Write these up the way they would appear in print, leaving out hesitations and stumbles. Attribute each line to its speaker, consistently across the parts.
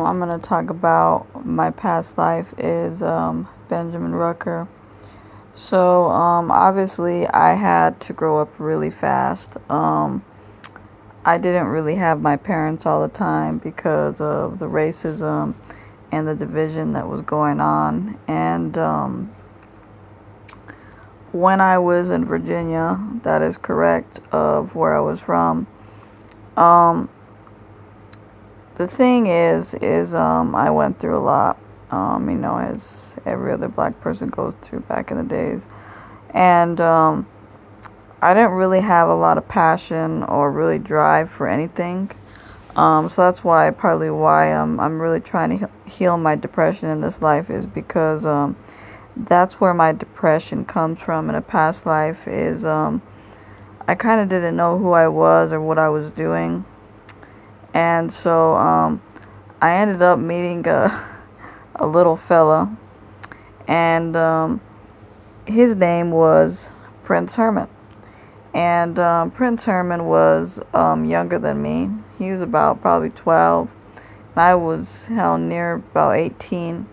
Speaker 1: I'm going to talk about my past life is Benjamin Rucker. So, obviously, I had to grow up really fast. I didn't really have my parents all the time because of the racism and the division that was going on. And when I was in Virginia, that is correct, of where I was from. Um, the thing is I went through a lot, as every other black person goes through back in the days. And I didn't really have a lot of passion or really drive for anything. So that's why, partly why I'm really trying to heal my depression in this life is because that's where my depression comes from in a past life is I kind of didn't know who I was or what I was doing. And so I ended up meeting a little fella, and his name was Prince Herman. And Prince Herman was younger than me. He was about probably 12. And I was near about 18.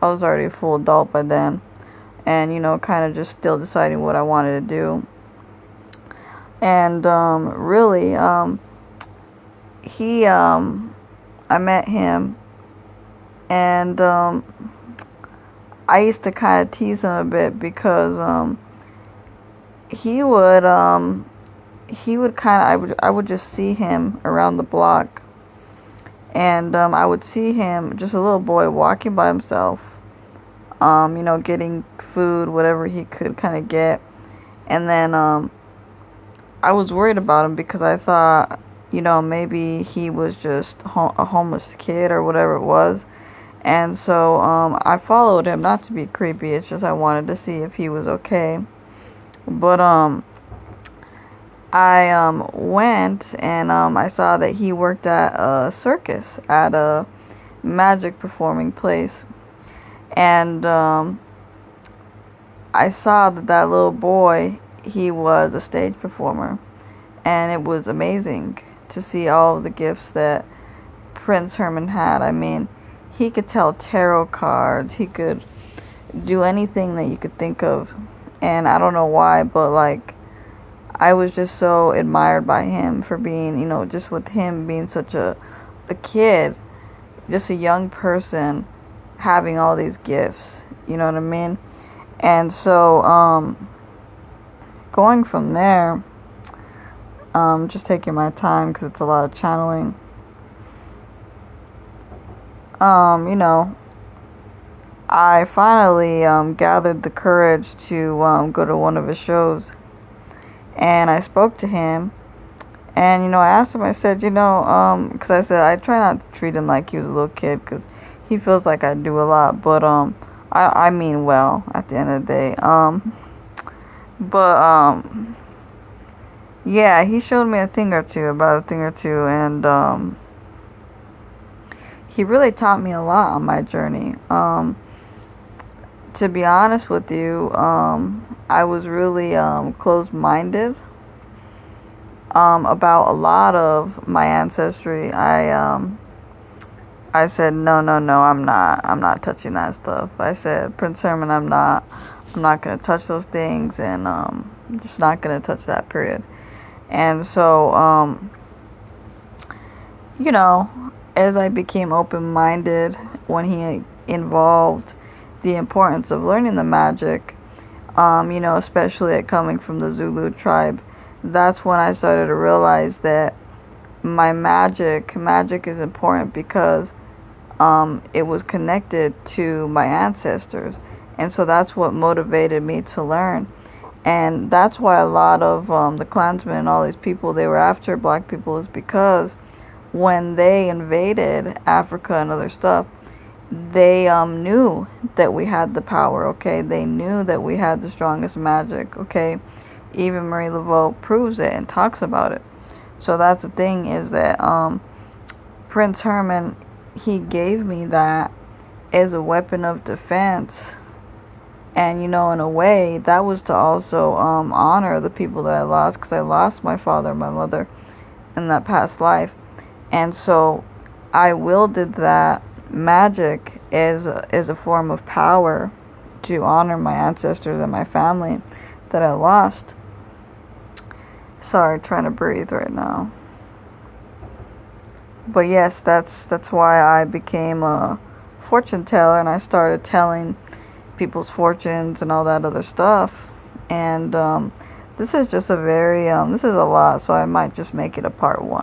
Speaker 1: I was already a full adult by then. And, kind of just still deciding what I wanted to do. And really, I met him. And I used to kind of tease him a bit because he would I would just see him around the block, and I would see him, just a little boy walking by himself, getting food, whatever he could kind of get. And then I was worried about him because I thought, maybe he was just a homeless kid or whatever it was. And so I followed him, not to be creepy, it's just I wanted to see if he was okay. But I went, and I saw that he worked at a circus, at a magic performing place. And I saw that little boy, he was a stage performer. And it was amazing to see all of the gifts that Prince Herman had. I mean, he could tell tarot cards, he could do anything that you could think of. And I don't know why, but I was just so admired by him for being, just with him being such a kid, just a young person, having all these gifts, you know what I mean? And so, going from there, just taking my time because it's a lot of channeling. I finally gathered the courage to go to one of his shows. And I spoke to him. And, I asked him, I said, because I said I try not to treat him like he was a little kid because he feels like I do a lot. But I mean well at the end of the day. Yeah, he showed me about a thing or two. And he really taught me a lot on my journey. To be honest with you, I was really closed-minded about a lot of my ancestry. I said no, I'm not touching that stuff. I said, Prince Herman, I'm not gonna touch those things, and I'm just not gonna touch that, period. And so as I became open-minded when he involved the importance of learning the magic, especially it coming from the Zulu tribe, that's when I started to realize that my magic is important because it was connected to my ancestors. And so that's what motivated me to learn. And that's why a lot of the Klansmen and all these people, they were after black people, is because when they invaded Africa and other stuff, they knew that we had the power, okay? They knew that we had the strongest magic, okay? Even Marie Laveau proves it and talks about it. So that's the thing, is that Prince Herman, he gave me that as a weapon of defense. And, in a way, that was to also honor the people that I lost, because I lost my father and my mother in that past life. And so I wielded that magic is a form of power to honor my ancestors and my family that I lost. Sorry, trying to breathe right now. But yes, that's why I became a fortune teller, and I started telling people's fortunes and all that other stuff. And this is just a very this is a lot, so I might just make it a part 1.